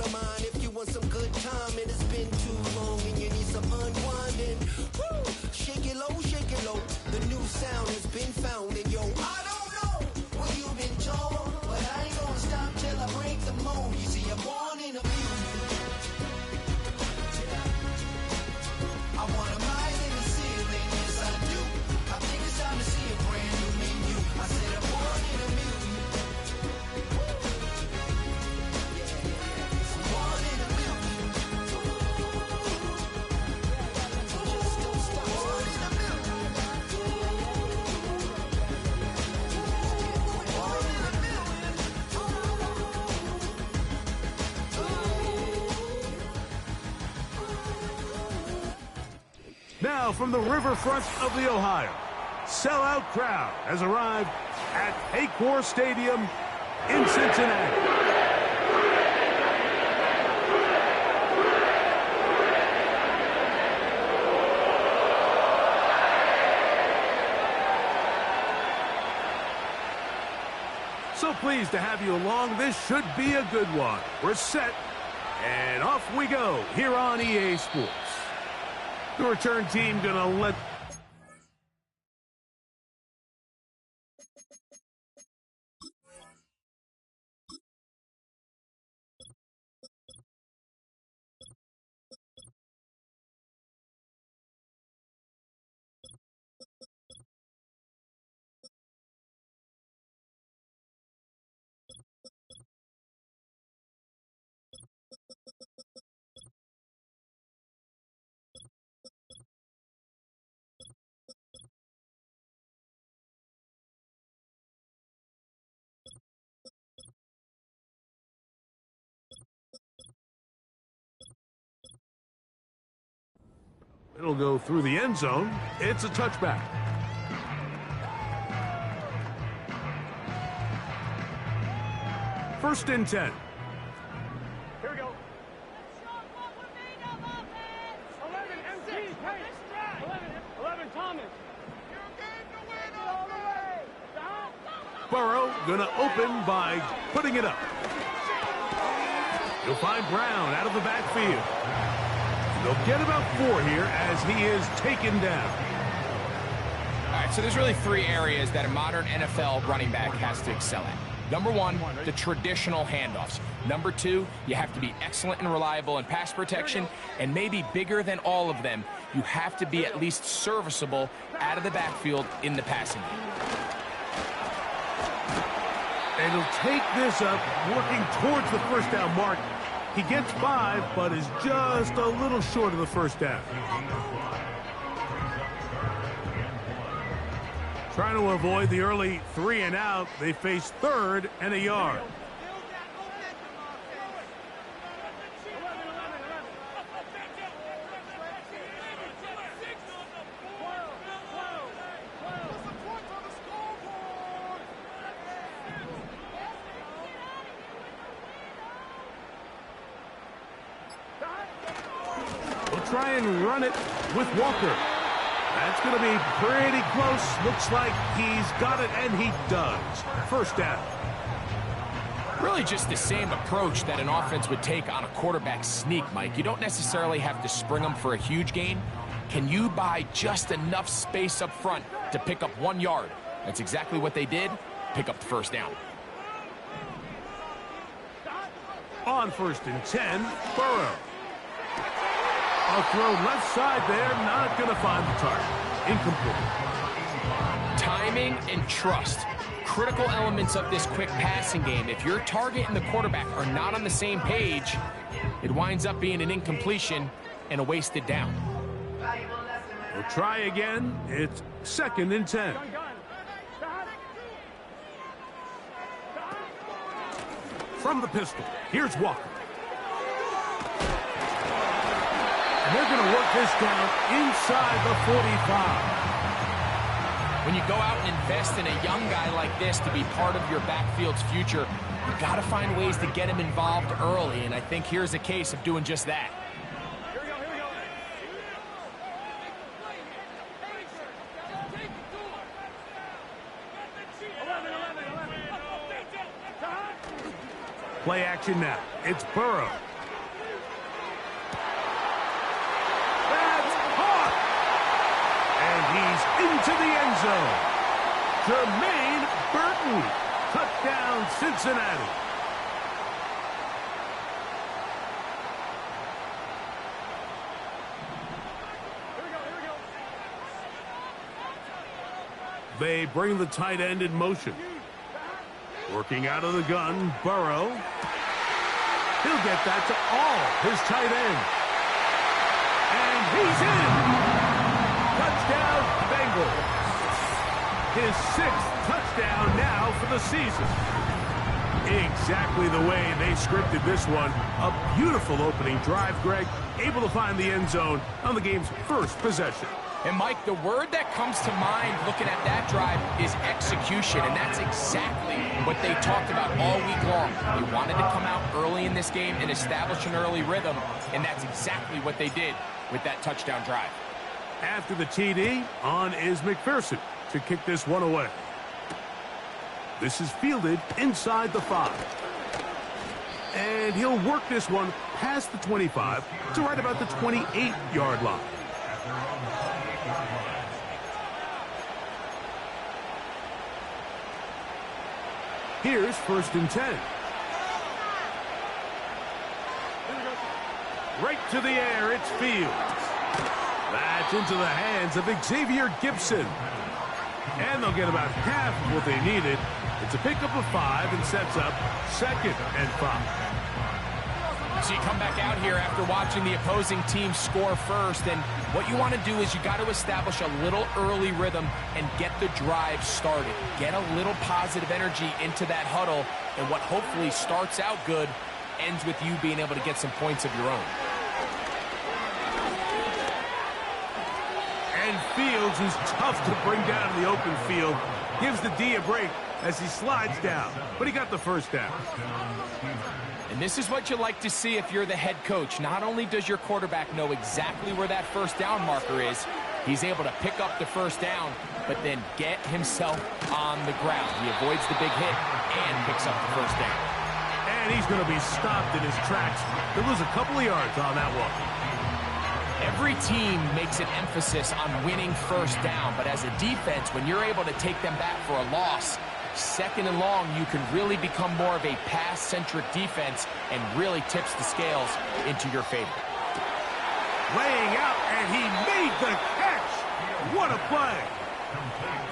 your mind if you want some good time. And it's been too long and you need some unwinding. Woo! Shake it low, shake it low. The new sound has been found. And yo, I don't know what you've been told, but I ain't gonna stop till I break the mold. You see, I'm born in a I want a mile in the ceiling, yes I do. I think it's time to see a brand new menu. I said I'm born in a million. I'm born in a million. Just don't stop. Born in a million. Born in a million. Now from the riverfront of the Ohio, sellout crowd has arrived at Paycor Stadium in Cincinnati. So pleased to have you along. This should be a good one. We're set, and off we go here on EA Sports. The return team gonna let... It'll go through the end zone. It's a touchback. First and 10. Here we go. 11, MT, 11, Thomas. Burrow gonna open by putting it up. You'll find Brown out of the backfield. They'll get about 4 here as he is taken down. All right, so there's really 3 areas that a modern NFL running back has to excel at. Number 1, the traditional handoffs. Number 2, you have to be excellent and reliable in pass protection. And maybe bigger than all of them, you have to be at least serviceable out of the backfield in the passing game. And he'll take this up, working towards the first down mark. He gets 5, but is just a little short of the first down. Trying to avoid the early 3 and out. They face 3rd and a yard. Try and run it with Walker. That's going to be pretty close. Looks like he's got it, and he does. First down. Really just the same approach that an offense would take on a quarterback sneak, Mike. You don't necessarily have to spring them for a huge gain. Can you buy just enough space up front to pick up 1 yard? That's exactly what they did. Pick up the first down. On first and 10, Burrow. A throw left side there, not going to find the target. Incomplete. Timing and trust. Critical elements of this quick passing game. If your target and the quarterback are not on the same page, it winds up being an incompletion and a wasted down. We'll try again. It's second and 10. From the pistol, here's Walker. And they're going to work this down inside the 45. When you go out and invest in a young guy like this to be part of your backfield's future, you got to find ways to get him involved early, and I think here's a case of doing just that. Here we go. Play action now. It's Burrow. into the end zone. Jermaine Burton. Touchdown, Cincinnati. They bring the tight end in motion. Working out of the gun, Burrow. He'll get that to all his tight end. And he's in. Touchdown, Bengals. His 6th touchdown now for the season. Exactly the way they scripted this one. A beautiful opening drive, Greg. Able to find the end zone on the game's first possession. And, Mike, the word that comes to mind looking at that drive is execution, and that's exactly what they talked about all week long. They wanted to come out early in this game and establish an early rhythm, and that's exactly what they did with that touchdown drive. After the TD, on is McPherson to kick this one away. This is fielded inside the 5. And he'll work this one past the 25 to right about the 28-yard line. Here's 1st and 10. Right to the air, it's Fields. That's into the hands of Xavier Gibson. And they'll get about half of what they needed. It's a pickup of 5 and sets up 2nd and 5. So you come back out here after watching the opposing team score first, and what you want to do is you got to establish a little early rhythm and get the drive started. Get a little positive energy into that huddle, and what hopefully starts out good ends with you being able to get some points of your own. And Fields, who's tough to bring down in the open field, gives the D a break as he slides down, but he got the first down. And this is what you like to see if you're the head coach. Not only does your quarterback know exactly where that first down marker is, he's able to pick up the first down, but then get himself on the ground. He avoids the big hit and picks up the first down. And he's going to be stopped in his tracks. He'll lose a couple of yards on that one. Every team makes an emphasis on winning first down, but as a defense, when you're able to take them back for a loss, 2nd and long, you can really become more of a pass-centric defense and really tips the scales into your favor. Laying out, and he made the catch. What a play.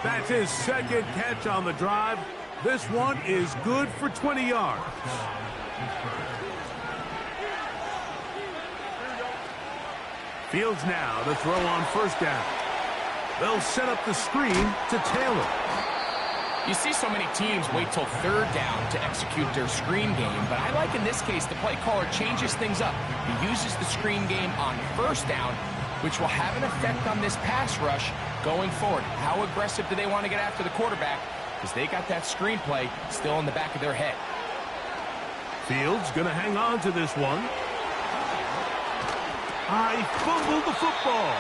That's his 2nd catch on the drive. This one is good for 20 yards. Fields now to throw on 1st down. They'll set up the screen to Taylor. You see so many teams wait till 3rd down to execute their screen game, but I like in this case the play caller changes things up. He uses the screen game on 1st down, which will have an effect on this pass rush going forward. How aggressive do they want to get after the quarterback? Because they got that screen play still in the back of their head. Fields going to hang on to this one. He fumbled the football,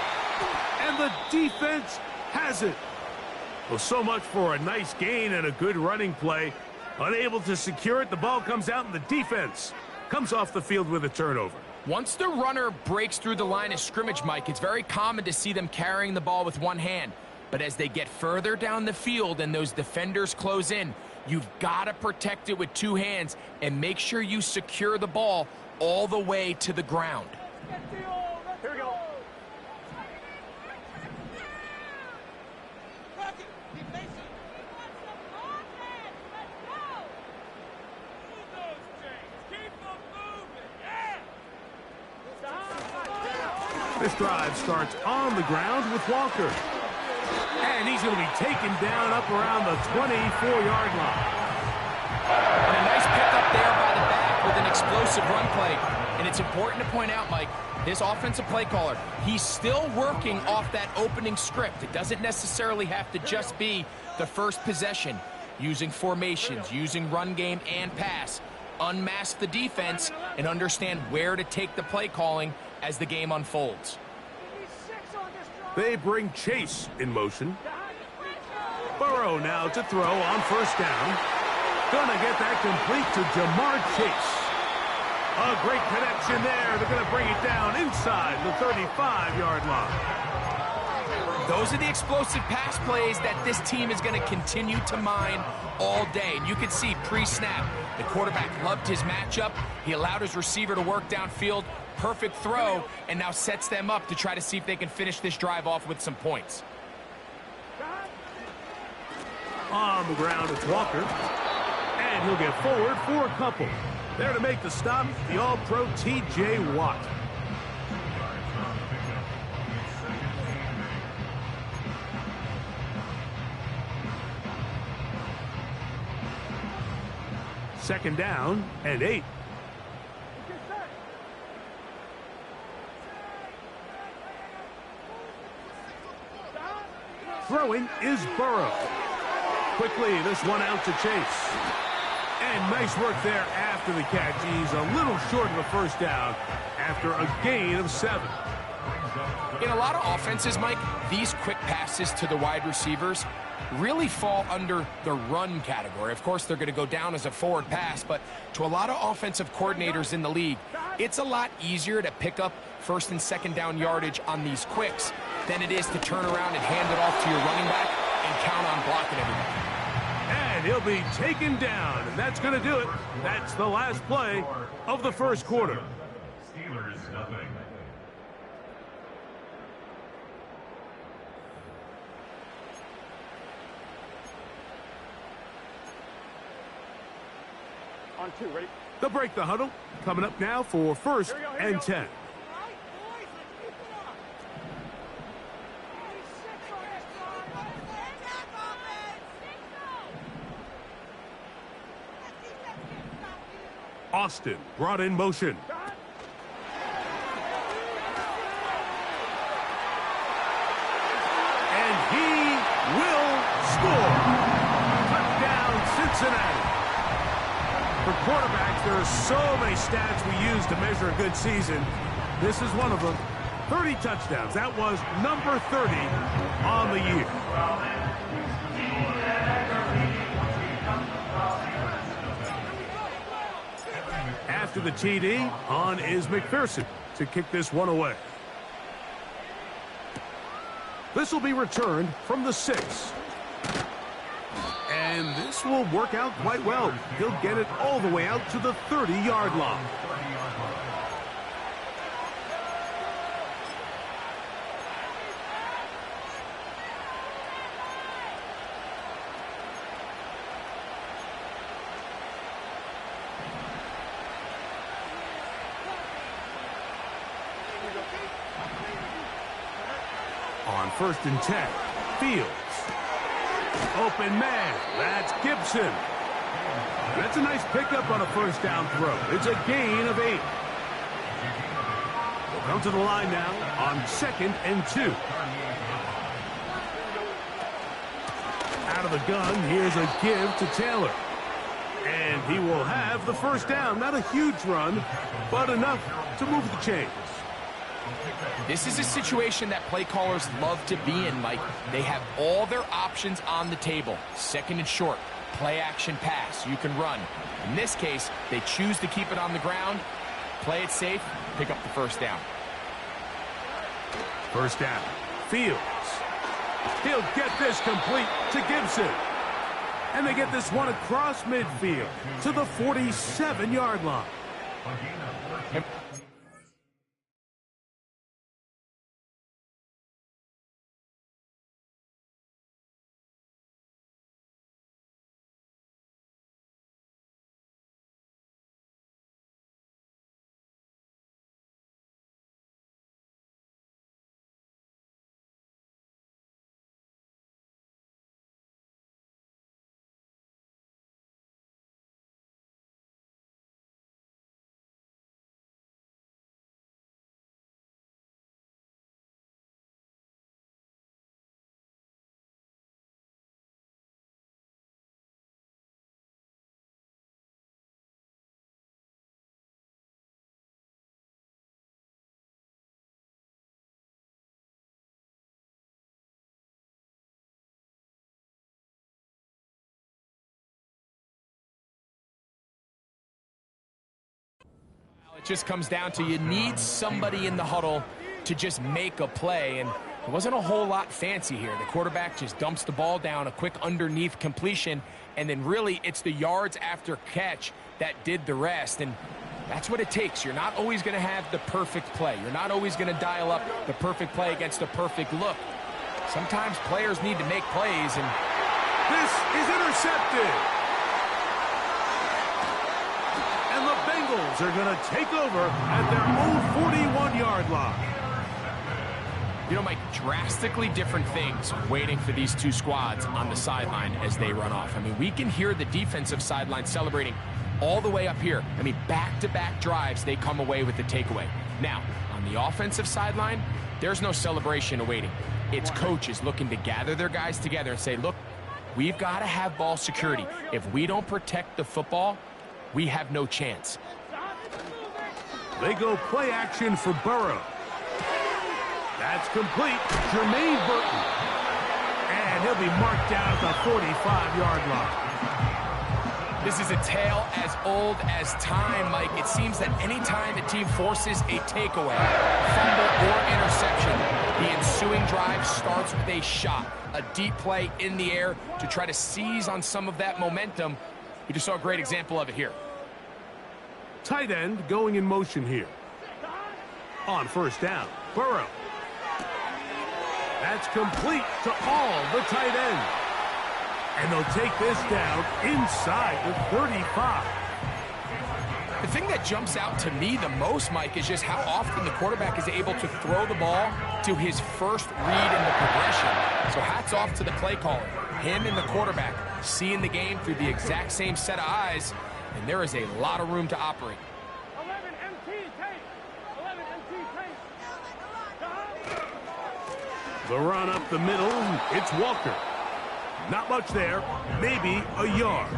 and the defense has it. Well, so much for a nice gain and a good running play. Unable to secure it, the ball comes out, and the defense comes off the field with a turnover. Once the runner breaks through the line of scrimmage, Mike, it's very common to see them carrying the ball with one hand. But as they get further down the field and those defenders close in, you've got to protect it with 2 hands and make sure you secure the ball all the way to the ground. Here we go. This drive starts on the ground with Walker. And he's going to be taken down up around the 24-yard line. And a nice pickup there by the back with an explosive run play. And it's important to point out, Mike, this offensive play caller, he's still working off that opening script. It doesn't necessarily have to just be the first possession. Using formations, using run game and pass. Unmask the defense and understand where to take the play calling as the game unfolds. They bring Chase in motion. Burrow now to throw on 1st down. Gonna get that complete to Jamar Chase. A great connection there. They're gonna bring it down inside the 35-yard line. Those are the explosive pass plays that this team is going to continue to mine all day. And you can see pre-snap, the quarterback loved his matchup. He allowed his receiver to work downfield. Perfect throw, and now sets them up to try to see if they can finish this drive off with some points. On the ground, it's Walker. And he'll get forward for a couple. There to make the stop, the All-Pro T.J. Watt. Second down and 8. Throwing is Burrow. Quickly, this one out to Chase. And nice work there after the catch. He's a little short of the first down after a gain of 7. In a lot of offenses, Mike, these quick passes to the wide receivers really fall under the run category. Of course, they're going to go down as a forward pass, but to a lot of offensive coordinators in the league, it's a lot easier to pick up first and second down yardage on these quicks than it is to turn around and hand it off to your running back and count on blocking everybody. And he'll be taken down, and that's going to do it. That's the last play of the first quarter. Steelers nothing. On 2, ready? They'll break the huddle. Coming up now for first and 10. Austin brought in motion. And he will score. Touchdown, Cincinnati. For quarterbacks, there are so many stats we use to measure a good season. This is one of them. 30 touchdowns. That was number 30 on the year. After the TD, on is McPherson to kick this one away. This will be returned from the 6. And this will work out quite well. He'll get it all the way out to the 30-yard line. On first and 10, Fields. Open man, that's Gibson. That's a nice pickup on a first down throw. It's a gain of 8. We'll come to the line now on second and 2. Out of the gun, here's a give to Taylor. And he will have the first down. Not a huge run, but enough to move the chains. This is a situation that play callers love to be in, Mike. They have all their options on the table. Second and short, play action pass. You can run. In this case, they choose to keep it on the ground, play it safe, pick up the first down. First down, Fields. He'll get this complete to Gibson. And they get this one across midfield to the 47-yard line. It just comes down to you need somebody in the huddle to just make a play. And There wasn't a whole lot fancy here. The quarterback just dumps the ball down, a quick underneath completion, and then really it's the yards after catch that did the rest. And that's what it takes. You're not always going to have the perfect play. You're not always going to dial up the perfect play against the perfect look. Sometimes players need to make plays, and this is intercepted. And the Bengals are going to take over at their own 41-yard line. You know, Mike, drastically different things waiting for these two squads on the sideline as they run off. I mean, we can hear the defensive sideline celebrating all the way up here. I mean, back-to-back drives, they come away with the takeaway. Now, on the offensive sideline, there's no celebration awaiting. It's coaches looking to gather their guys together and say, look, we've got to have ball security. If we don't protect the football, we have no chance. They go play action for Burrow. That's complete. Jermaine Burton. And he'll be marked down at the 45-yard line. This is a tale as old as time, Mike. It seems that any time a team forces a takeaway, fumble, or interception, the ensuing drive starts with a shot, a deep play in the air to try to seize on some of that momentum. We just saw a great example of it here. Tight end going in motion here. On first down, Burrow. That's complete to all the tight end. And they'll take this down inside the 35. The thing that jumps out to me the most, Mike, is just how often the quarterback is able to throw the ball to his first read in the progression. So hats off to the play caller. Him and the quarterback seeing the game through the exact same set of eyes, and there is a lot of room to operate. 11 MT tape. 11 MT tape. The run up the middle, it's Walker. Not much there, maybe a yard.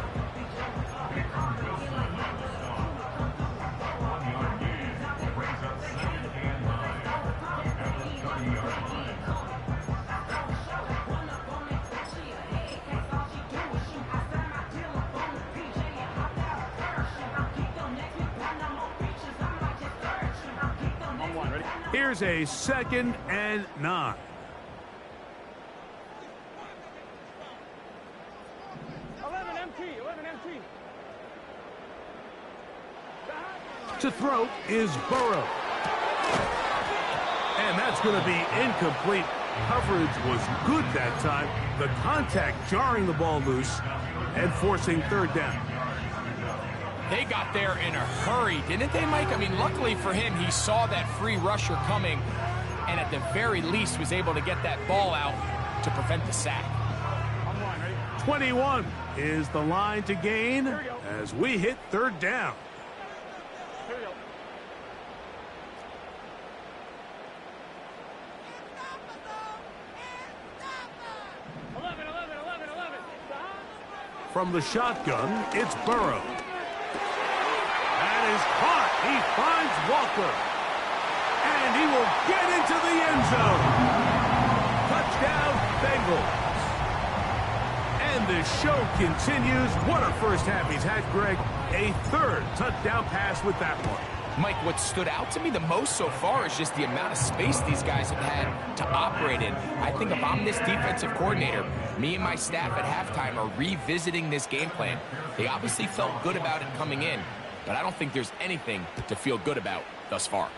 Here's a 2nd and 9. To throw is Burrow. And that's going to be incomplete. Coverage was good that time. The contact jarring the ball loose and forcing 3rd down. They got there in a hurry, didn't they, Mike? I mean, luckily for him, he saw that free rusher coming and at the very least was able to get that ball out to prevent the sack. 21 is the line to gain as we hit 3rd down. From the shotgun, it's Burrow. That is caught. He finds Walker. And he will get into the end zone. Touchdown, Bengals. And the show continues. What a first half he's had, Greg. A 3rd touchdown pass with that one. Mike, what stood out to me the most so far is just the amount of space these guys have had to operate in. I think if I'm this defensive coordinator, me and my staff at halftime are revisiting this game plan. They obviously felt good about it coming in, but I don't think there's anything to feel good about thus far.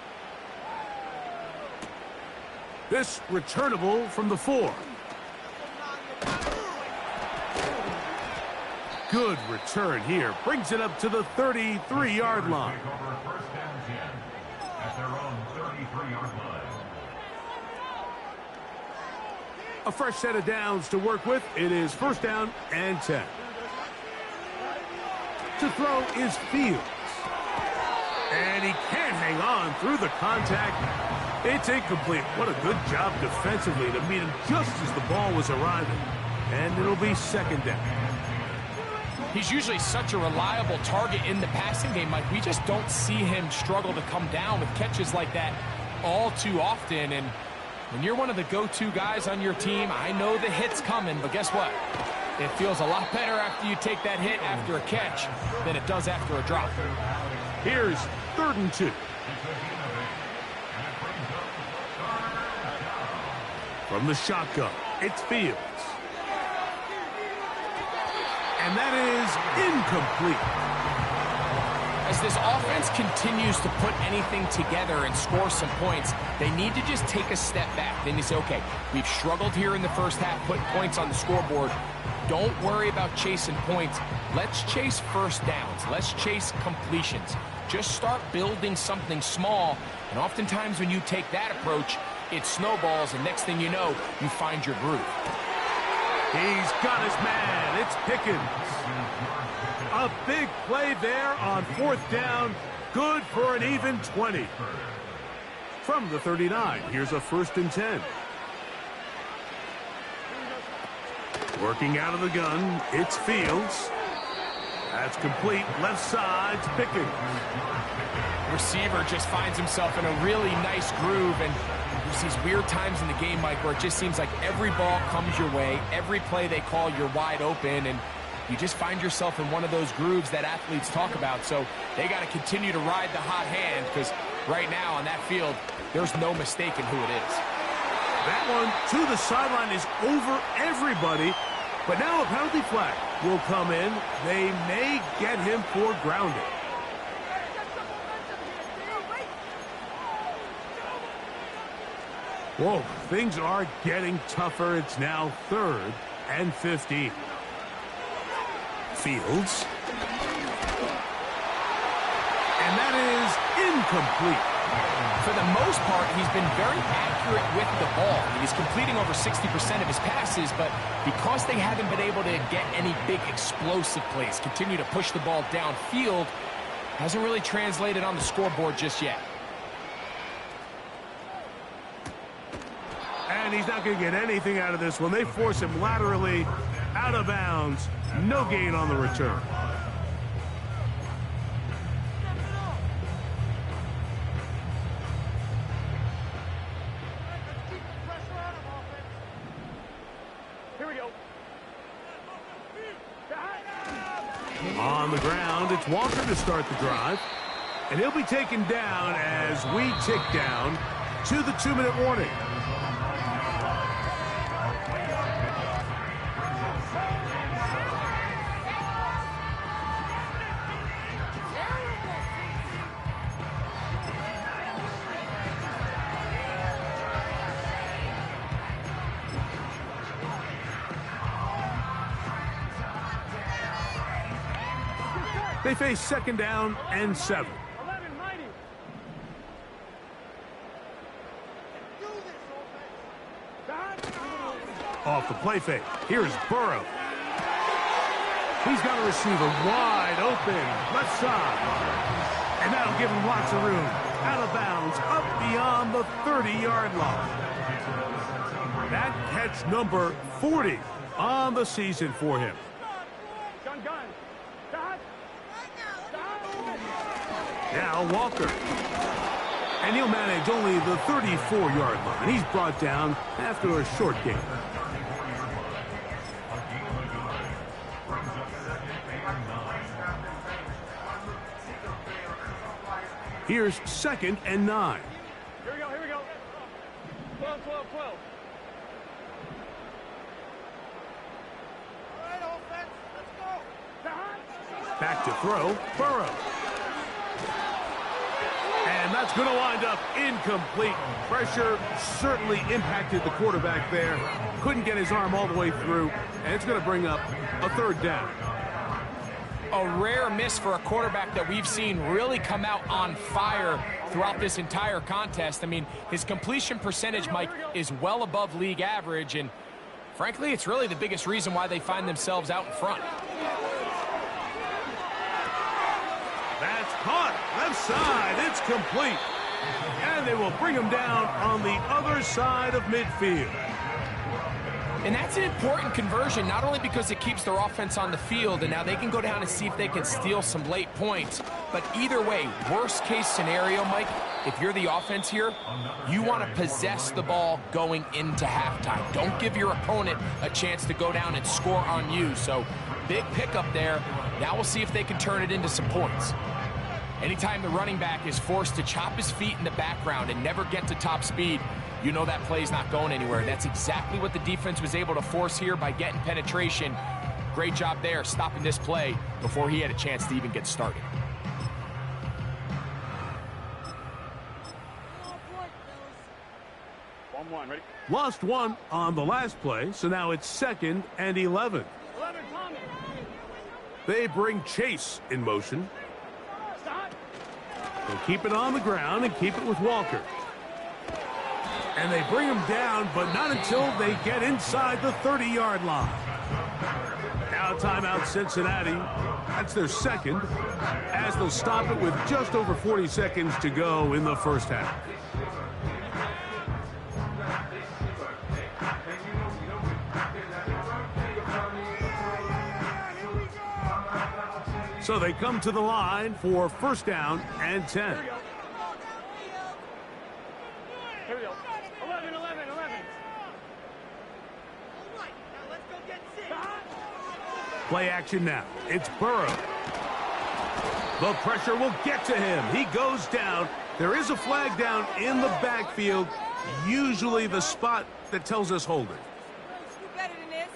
This returnable from the 4. Good return here. Brings it up to the 33-yard line. At their own 33-yard line. A fresh set of downs to work with. It is 1st down and 10. To throw is Fields. And he can't hang on through the contact. It's incomplete. What a good job defensively to meet him just as the ball was arriving. And it'll be 2nd down. He's usually such a reliable target in the passing game, Mike. We just don't see him struggle to come down with catches like that all too often. And when you're one of the go-to guys on your team, I know the hit's coming, but guess what? It feels a lot better after you take that hit after a catch than it does after a drop. Here's 3rd and 2. From the shotgun, it's Fields. And that is incomplete. As this offense continues to put anything together and score some points, they need to just take a step back. Then you say, okay, we've struggled here in the first half, putting points on the scoreboard. Don't worry about chasing points. Let's chase first downs. Let's chase completions. Just start building something small. And oftentimes when you take that approach, it snowballs, and next thing you know, you find your groove. He's got his man. It's Pickens. A big play there on 4th down. Good for an even 20. From the 39, here's a 1st and 10. Working out of the gun, it's Fields. That's complete. Left side's Pickens. Receiver just finds himself in a really nice groove, and there's these weird times in the game, Mike, where it just seems like every ball comes your way, every play they call, you're wide open, and you just find yourself in one of those grooves that athletes talk about. So they got to continue to ride the hot hand, because right now on that field, there's no mistaking who it is. That one to the sideline is over everybody, but now a penalty flag will come in. They may get him for grounding. Whoa, things are getting tougher. It's now 3rd and 50. Fields. And that is incomplete. For the most part, he's been very accurate with the ball. He's completing over 60% of his passes, but because they haven't been able to get any big explosive plays, continue to push the ball downfield, hasn't really translated on the scoreboard just yet. And he's not going to get anything out of this one. They force him laterally out of bounds. No gain on the return. Here we go. On the ground, it's Walker to start the drive. And he'll be taken down as we tick down to the 2-minute warning. They face 2nd down and 7. 11, mighty. Off the play fake. Here's Burrow. He's got a receiver wide open, left side. And that'll give him lots of room. Out of bounds, up beyond the 30-yard line. That catch number 40 on the season for him. Gun. Now Walker. And he'll manage only the 34-yard line. He's brought down after a short gain. Here's 2nd and 9. Here we go. 12. All right, offense, let's go. Back to throw, Burrow. And that's going to wind up incomplete. Pressure certainly impacted the quarterback there. Couldn't get his arm all the way through, and it's going to bring up a 3rd down. A rare miss for a quarterback that we've seen really come out on fire throughout this entire contest. I mean, his completion percentage, Mike, is well above league average, and frankly, it's really the biggest reason why they find themselves out in front. That's caught. Left side. It's complete. And they will bring him down on the other side of midfield. And that's an important conversion, not only because it keeps their offense on the field, and now they can go down and see if they can steal some late points. But either way, worst case scenario, Mike, if you're the offense here, you want to possess the ball going into halftime. Don't give your opponent a chance to go down and score on you. So big pickup there. Now we'll see if they can turn it into some points. Anytime the running back is forced to chop his feet in the background and never get to top speed, you know that play's not going anywhere. That's exactly what the defense was able to force here by getting penetration. Great job there, stopping this play before he had a chance to even get started. Ready? Lost one on the last play, so now it's 2nd and 11. 11, Tommy. They bring Chase in motion. Stop. They keep it on the ground and keep it with Walker. And they bring him down, but not until they get inside the 30-yard line. Now timeout Cincinnati. That's their second, as they'll stop it with just over 40 seconds to go in the first half. So they come to the line for 1st down and 10. Here we go. 11, 11, 11. All right, now let's go get 6. Play action now. It's Burrow. The pressure will get to him. He goes down. There is a flag down in the backfield, usually the spot that tells us hold it. Do better than this.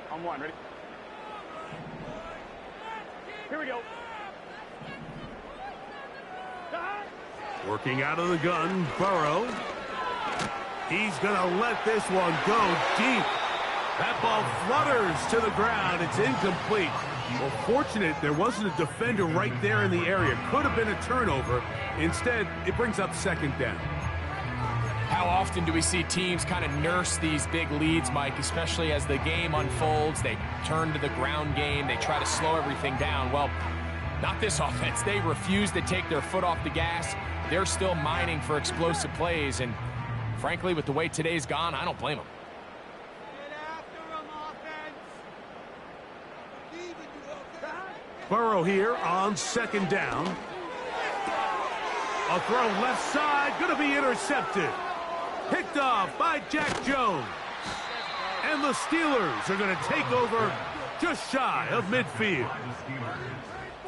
On 1, ready? Here we go. Working out of the gun, Burrow. He's going to let this one go deep. That ball flutters to the ground. It's incomplete. Well, fortunate there wasn't a defender right there in the area. Could have been a turnover. Instead, it brings up 2nd down. How often do we see teams kind of nurse these big leads, Mike, especially as the game unfolds? They turn to the ground game. They try to slow everything down. Well, not this offense. They refuse to take their foot off the gas. They're still mining for explosive plays. And frankly, with the way today's gone, I don't blame them. Burrow here on 2nd down. A throw left side, going to be intercepted. Picked off by Jack Jones. And the Steelers are going to take over just shy of midfield.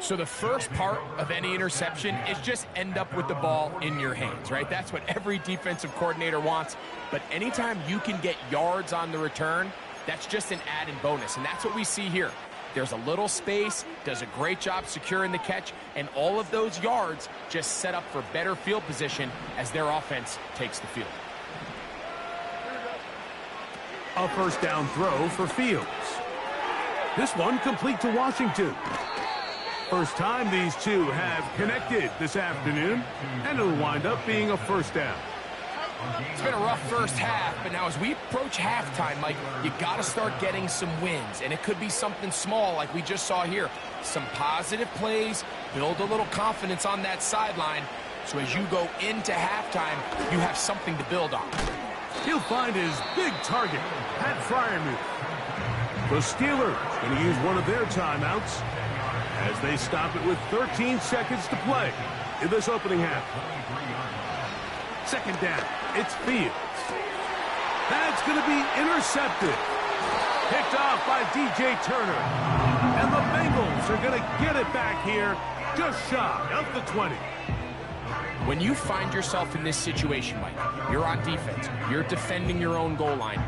So the first part of any interception is just end up with the ball in your hands, right? That's what every defensive coordinator wants. But anytime you can get yards on the return, that's just an added bonus. And that's what we see here. There's a little space, does a great job securing the catch, and all of those yards just set up for better field position as their offense takes the field. A 1st down throw for Fields. This one complete to Washington. First time these two have connected this afternoon, and it'll wind up being a 1st down. It's been a rough first half, but now as we approach halftime, Mike, you got to start getting some wins, and it could be something small like we just saw here. Some positive plays, build a little confidence on that sideline, so as you go into halftime, you have something to build on. He'll find his big target, Pat Fryermuth. The Steelers going to use one of their timeouts as they stop it with 13 seconds to play in this opening half. 2nd down, it's Fields. That's going to be intercepted. Picked off by DJ Turner. And the Bengals are going to get it back here just shy of the 20. When you find yourself in this situation, Mike, you're on defense, you're defending your own goal line,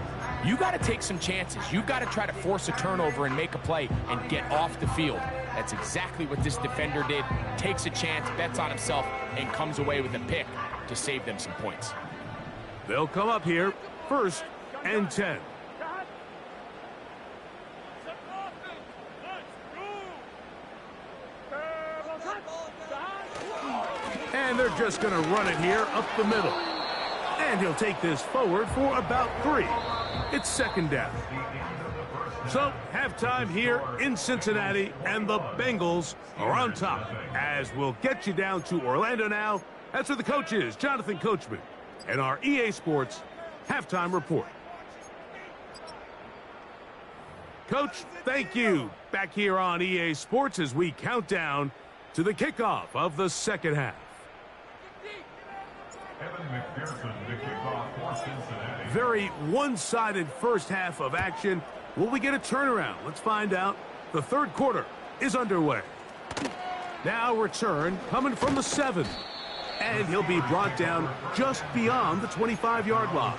you got to take some chances. You've got to try to force a turnover and make a play and get off the field. That's exactly what this defender did. Takes a chance, bets on himself, and comes away with a pick to save them some points. They'll come up here 1st and 10. And they're just going to run it here up the middle. And he'll take this forward for about 3. It's 2nd down. So, halftime here in Cincinnati, and the Bengals are on top. As we'll get you down to Orlando now. That's where the coach is, Jonathan Coachman, and our EA Sports Halftime Report. Coach, thank you. Back here on EA Sports as we count down to the kickoff of the 2nd half. Very one-sided first half of action. Will we get a turnaround? Let's find out The third quarter is underway. Now return coming from the 7. And he'll be brought down just beyond the 25-yard line.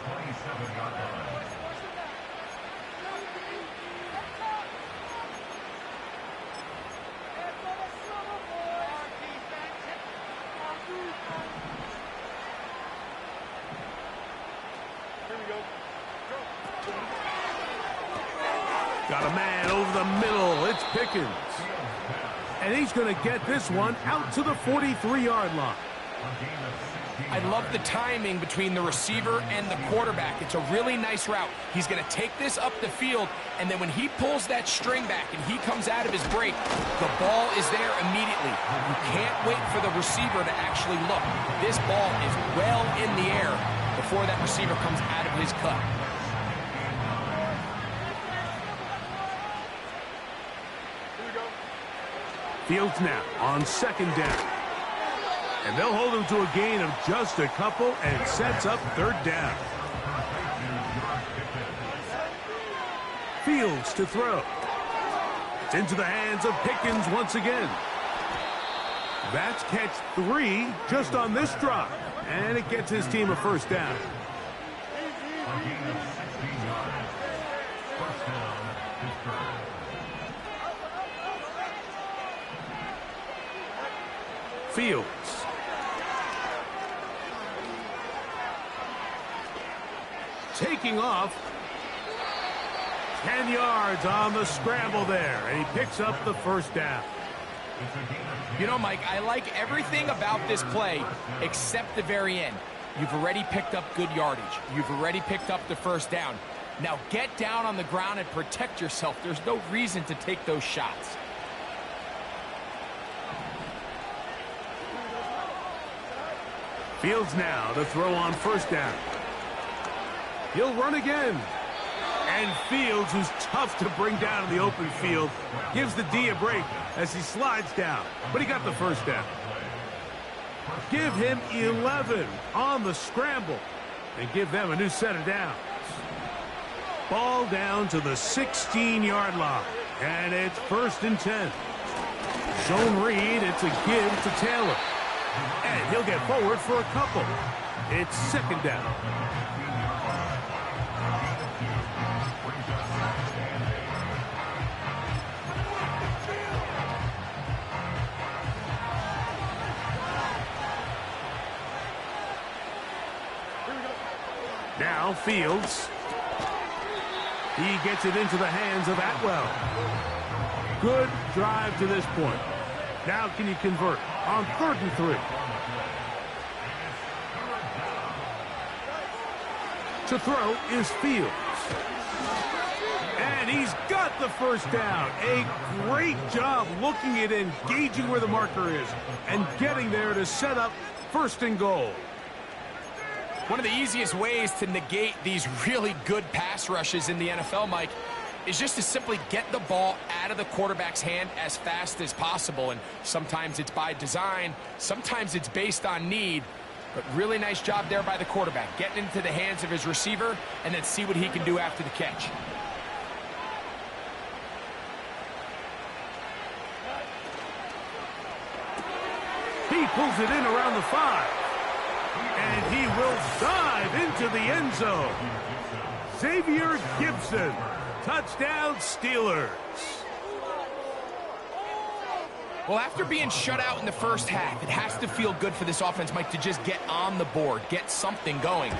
Got a man over the middle. It's Pickens. And he's going to get this one out to the 43-yard line. I love the timing between the receiver and the quarterback. It's a really nice route. He's going to take this up the field, and then when he pulls that string back and he comes out of his break, the ball is there immediately. You can't wait for the receiver to actually look. This ball is well in the air before that receiver comes out of his cut. Fields now on second down. And they'll hold him to a gain of just a couple and sets up third down. Fields to throw. It's into the hands of Pickens once again. That's catch 3 just on this drive. And it gets his team a first down. Fields. Taking off. 10 yards on the scramble there, and he picks up the first down. You know, Mike, I like everything about this play except the very end. You've already picked up good yardage. You've already picked up the first down. Now get down on the ground and protect yourself. There's no reason to take those shots. Fields now to throw on first down. He'll run again. And Fields, who's tough to bring down in the open field, gives the D a break as he slides down. But he got the first down. Give him 11 on the scramble and give them a new set of downs. Ball down to the 16-yard line. And it's 1st and 10. Shown Reed, it's a give to Taylor. And he'll get forward for a couple. It's 2nd down. Now Fields. He gets it into the hands of Atwell. Good drive to this point. Now can you convert on 3rd and 3? To throw is Fields. And he's got the first down. A great job looking at engaging where the marker is and getting there to set up 1st and goal. One of the easiest ways to negate these really good pass rushes in the NFL, Mike, is just to simply get the ball out of the quarterback's hand as fast as possible. And sometimes it's by design, sometimes it's based on need. But really nice job there by the quarterback, getting into the hands of his receiver and then see what he can do after the catch. He pulls it in around the 5. And he will dive into the end zone. Xavier Gibson. Touchdown, Steelers. Well, after being shut out in the first half, it has to feel good for this offense, Mike, to just get on the board, get something going.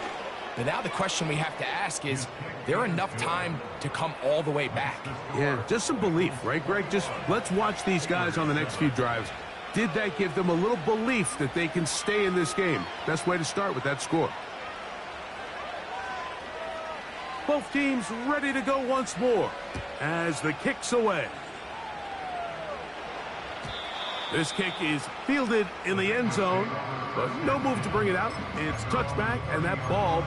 But now the question we have to ask is there enough time to come all the way back? Yeah, just some belief, right, Greg? Just let's watch these guys on the next few drives. Did that give them a little belief that they can stay in this game? Best way to start with that score. Both teams ready to go once more as the kick's away. This kick is fielded in the end zone, but no move to bring it out. It's touchback, and that ball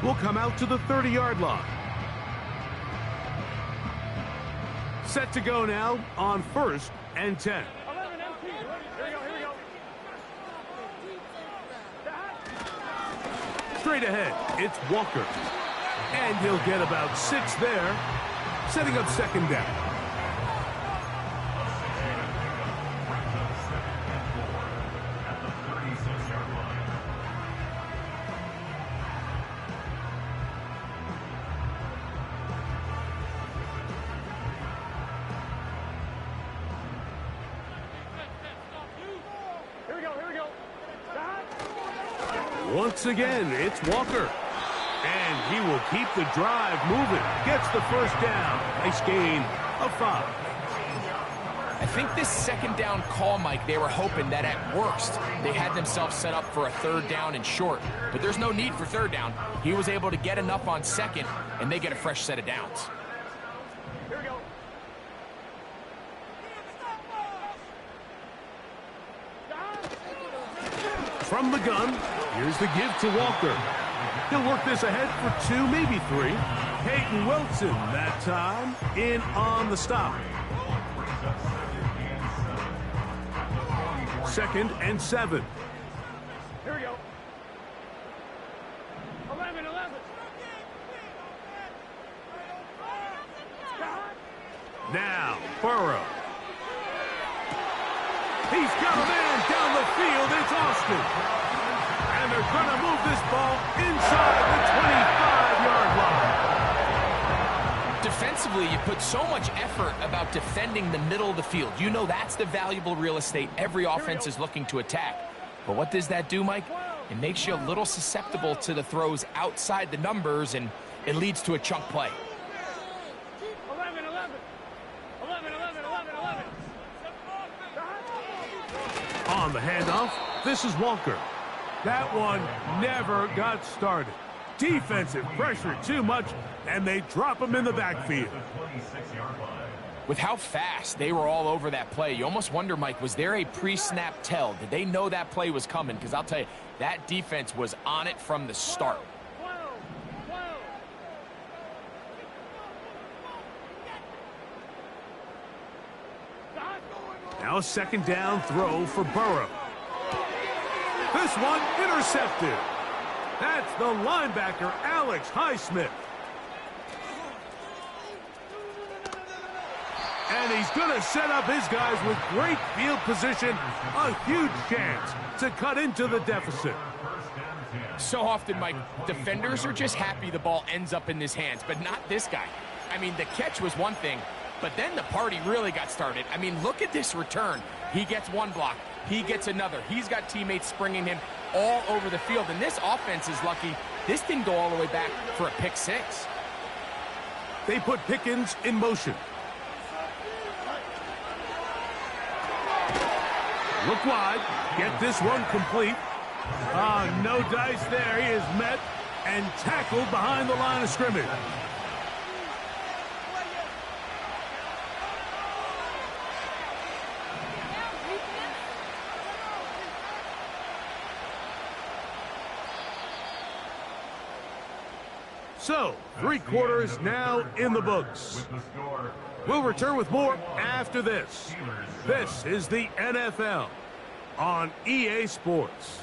will come out to the 30-yard line. Set to go now on 1st and 10. Straight ahead, it's Walker. And he'll get about 6 there, setting up 2nd down. Once again, it's Walker. And he will keep the drive moving. Gets the first down. Nice gain of 5. I think this second down call, Mike, they were hoping that at worst they had themselves set up for a third down and short. But there's no need for third down. He was able to get enough on second, and they get a fresh set of downs. Here we go. From the gun, here's the give to Walker. He'll work this ahead for 2, maybe 3. Peyton Wilson that time in on the stop. 2nd and 7. Here we go. 11. Now, Burrow. He's got a man down the field. It's Austin. And they're going to move this ball inside the 25-yard line. Defensively, you put so much effort about defending the middle of the field. You know that's the valuable real estate every offense is looking to attack. But what does that do, Mike? It makes you a little susceptible to the throws outside the numbers, and it leads to a chunk play. 11. On the handoff, this is Walker. That one never got started. Defensive pressure too much, and they drop him in the backfield. With how fast they were all over that play, you almost wonder, Mike, was there a pre-snap tell? Did they know that play was coming? Because I'll tell you, that defense was on it from the start. Now a second down throw for Burrow. This one intercepted. That's the linebacker, Alex Highsmith. And he's going to set up his guys with great field position. A huge chance to cut into the deficit. So often, Mike, defenders are just happy the ball ends up in his hands, but not this guy. I mean, the catch was one thing, but then the party really got started. I mean, look at this return. He gets one block. He gets another. He's got teammates springing him all over the field. And this offense is lucky this didn't go all the way back for a pick 6. They put Pickens in motion. Look wide. Get this one complete. No dice there. He is met and tackled behind the line of scrimmage. So, 3 quarters now in the books. We'll return with more after this. This is the NFL on EA Sports.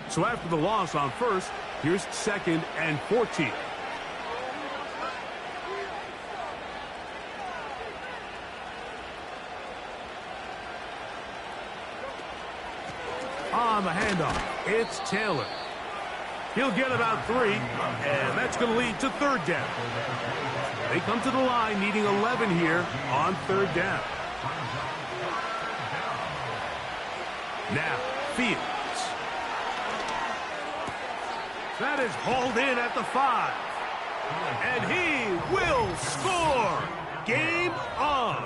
So after the loss on first, here's 2nd and 14. On the handoff, it's Taylor. He'll get about 3, and that's going to lead to 3rd down. They come to the line needing 11 here on 3rd down. Now, Fields. That is hauled in at the 5. And he will score. Game on.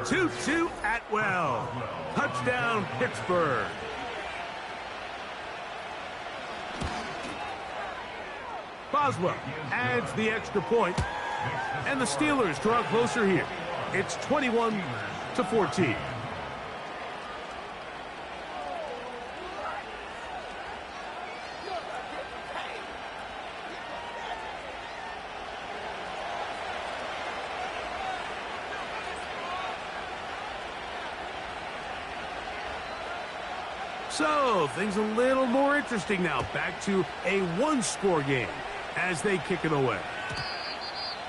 2-2 Atwell. Touchdown, Pittsburgh. Boswell adds the extra point, and the Steelers draw closer here. It's 21-14. So, things a little more interesting now. Back to a 1-score game as they kick it away.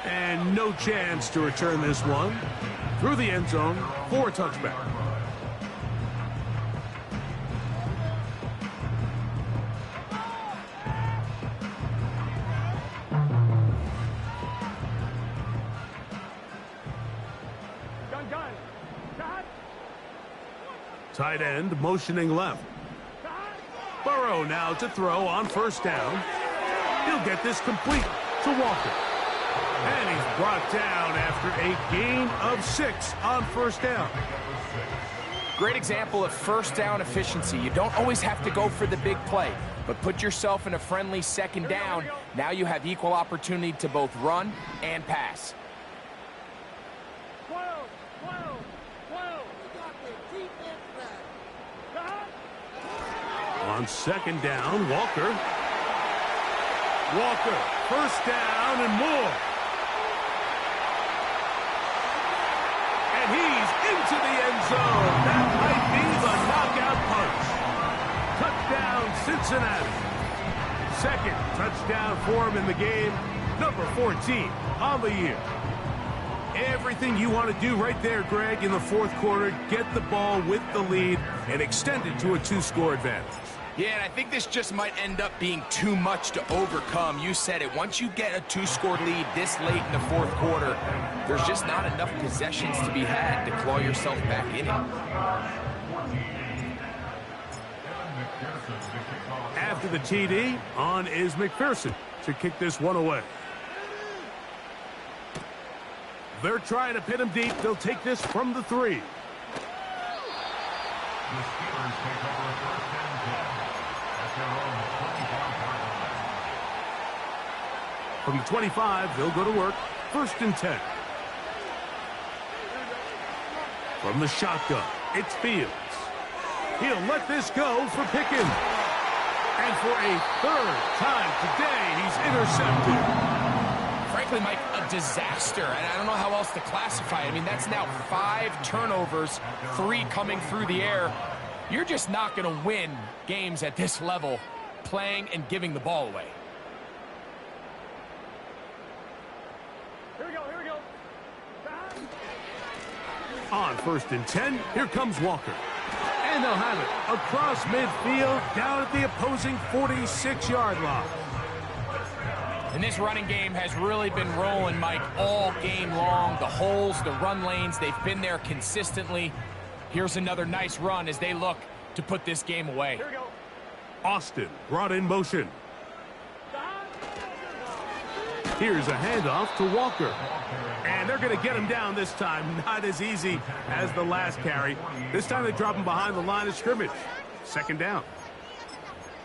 And no chance to return this one through the end zone for a touchback. Tight end motioning left. Burrow now to throw on first down. He'll get this complete to Walker. And he's brought down after a gain of 6 on first down. Great example of first down efficiency. You don't always have to go for the big play, but put yourself in a friendly second down. Now you have equal opportunity to both run and pass. 12, 12, 12. On second down, Walker. Walker, first down and more. And he's into the end zone. That might be the knockout punch. Touchdown, Cincinnati. Second touchdown for him in the game. Number 14 on the year. Everything you want to do right there, Greg, in the fourth quarter. Get the ball with the lead and extend it to a 2-score advantage. Yeah, and I think this just might end up being too much to overcome. You said it. Once you get a 2-score lead this late in the fourth quarter, there's just not enough possessions to be had to claw yourself back in it. After the TD, on is McPherson to kick this one away. They're trying to pin him deep. They'll take this from the 3. The Steelers take over first and 10 at their own 25-yard line. From the 25, they'll go to work. First and 10. From the shotgun, it's Fields. He'll let this go for Pickens. And for a third time today, he's intercepted. Frankly, Mike, a disaster. And I don't know how else to classify it. I mean, that's now 5 turnovers, 3 coming through the air. You're just not going to win games at this level playing and giving the ball away. Here we go, here we go. On first and 10, here comes Walker. And they'll have it across midfield down at the opposing 46-yard line. And this running game has really been rolling, Mike, all game long. The holes, the run lanes, they've been there consistently. Here's another nice run as they look to put this game away. Here we go. Austin brought in motion. Here's a handoff to Walker. And they're going to get him down this time. Not as easy as the last carry. This time they drop him behind the line of scrimmage. Second down.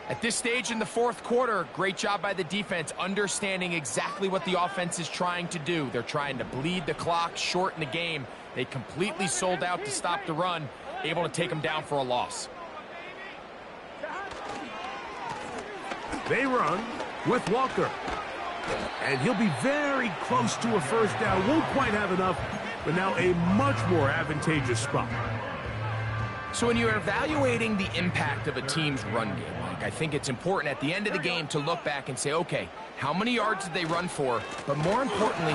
At this stage in the fourth quarter, great job by the defense, understanding exactly what the offense is trying to do. They're trying to bleed the clock, shorten the game. They completely sold out to stop the run, able to take them down for a loss. They run with Walker. And he'll be very close to a first down. Won't quite have enough, but now a much more advantageous spot. So when you're evaluating the impact of a team's run game, Mike, I think it's important at the end of the game to look back and say, okay, how many yards did they run for? But more importantly,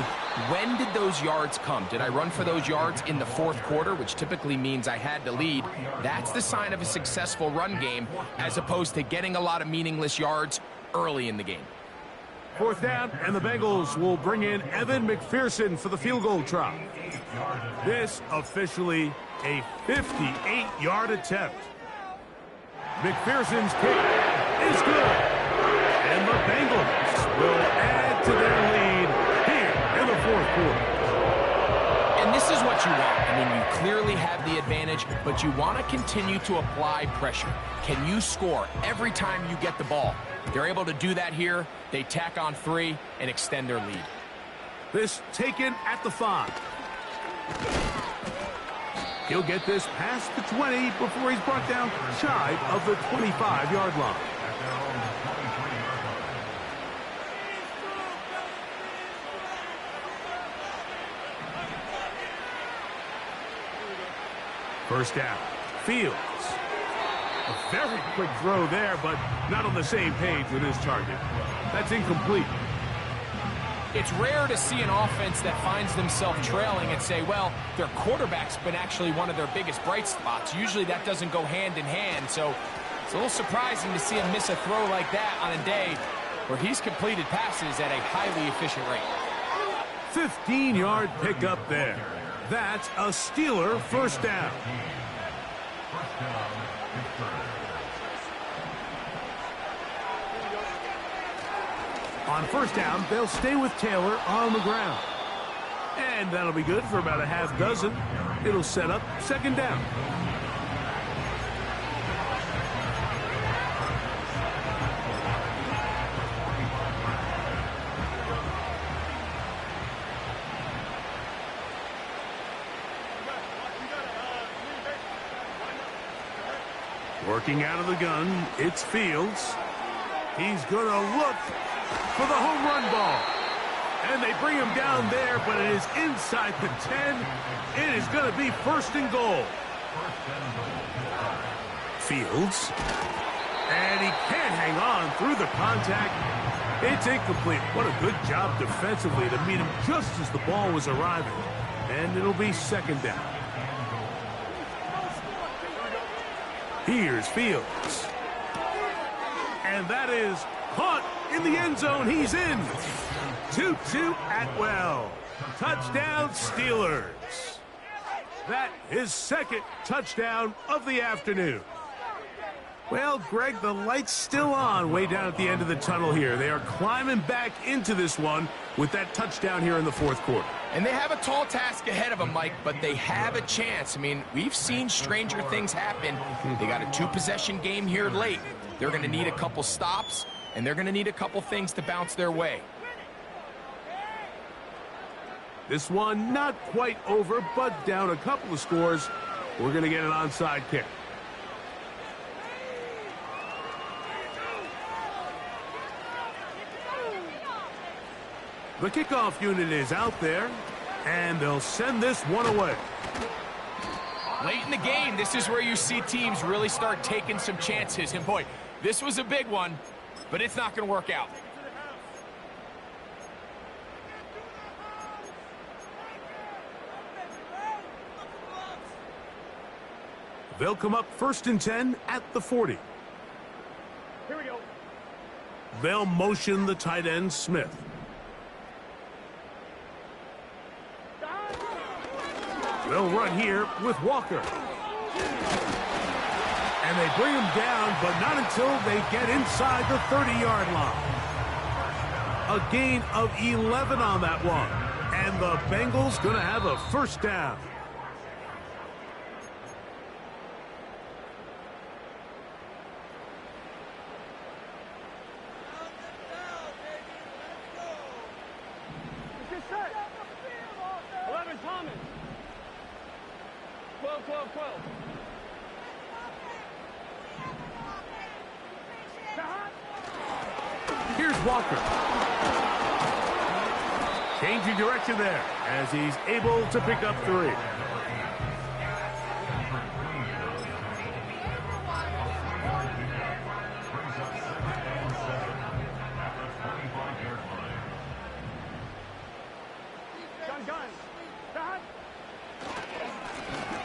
when did those yards come? Did I run for those yards in the fourth quarter, which typically means I had to lead? That's the sign of a successful run game, as opposed to getting a lot of meaningless yards early in the game. Fourth down, and the Bengals will bring in Evan McPherson for the field goal try. This officially a 58-yard attempt. McPherson's kick is good. And the Bengals will add to their lead here in the fourth quarter. And this is what you want. I mean, you clearly have the advantage, but you want to continue to apply pressure. Can you score every time you get the ball? They're able to do that here. They tack on 3 and extend their lead. This taken at the 5. He'll get this past the 20 before he's brought down shy of the 25-yard line. First down. Fields. A very quick throw there, but not on the same page with his target. That's incomplete. It's rare to see an offense that finds themselves trailing and say, well, their quarterback's been actually one of their biggest bright spots. Usually that doesn't go hand in hand, so it's a little surprising to see him miss a throw like that on a day where he's completed passes at a highly efficient rate. 15-yard pickup there. That's a Steeler first down. First down, Pittsburgh. On first down, they'll stay with Taylor on the ground. And that'll be good for about a half dozen. It'll set up second down. Working out of the gun, it's Fields. He's going to look for the home run ball. And they bring him down there, but it is inside the 10. It is going to be first and goal. Fields. And he can't hang on through the contact. It's incomplete. What a good job defensively to meet him just as the ball was arriving. And it'll be second down. Here's Fields. And that is caught in the end zone. He's in. 2-2 Atwell. Touchdown Steelers. That is second touchdown of the afternoon. Well, Greg, the light's still on way down at the end of the tunnel here. They are climbing back into this one with that touchdown here in the fourth quarter. And they have a tall task ahead of them, Mike, but they have a chance. I mean, we've seen stranger things happen. They got a two-possession game here late. They're going to need a couple stops, and they're going to need a couple things to bounce their way. This one not quite over, but down a couple of scores. We're going to get an onside kick. The kickoff unit is out there, and they'll send this one away. Late in the game, this is where you see teams really start taking some chances. And boy, this was a big one, but it's not going to work out. They'll come up first and 10 at the 40. Here we go. They'll motion the tight end, Smith. They'll run here with Walker. And they bring him down, but not until they get inside the 30-yard line. A gain of 11 on that one. And the Bengals going to have a first down. Get set. 11 Thomas. 12, 12, 12. Here's Walker. Changing direction there as he's able to pick up 3.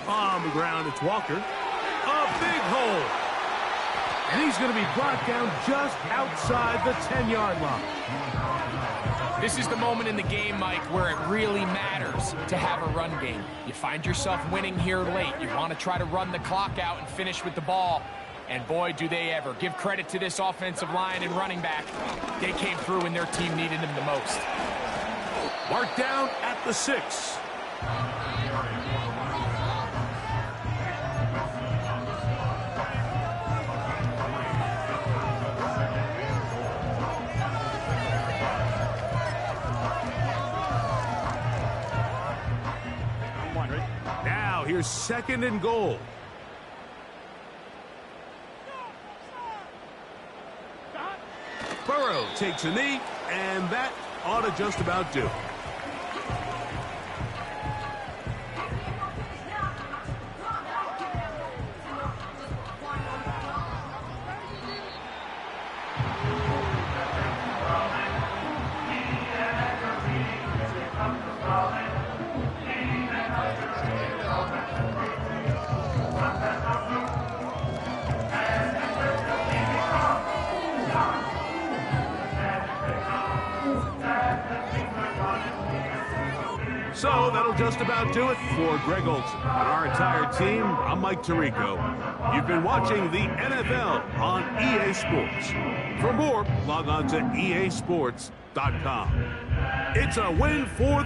On the ground, it's Walker. A big hole. And he's going to be brought down just outside the 10-yard line. This is the moment in the game, Mike, where it really matters to have a run game. You find yourself winning here late. You want to try to run the clock out and finish with the ball. And boy, do they ever. Give credit to this offensive line and running back. They came through when their team needed them the most. Marked down at the 6. Now here's second and goal. Burrow takes a knee, and that ought to just about do it. So that'll just about do it for Greg Olson and our entire team. I'm Mike Tirico. You've been watching the NFL on EA Sports. For more, log on to easports.com. It's a win for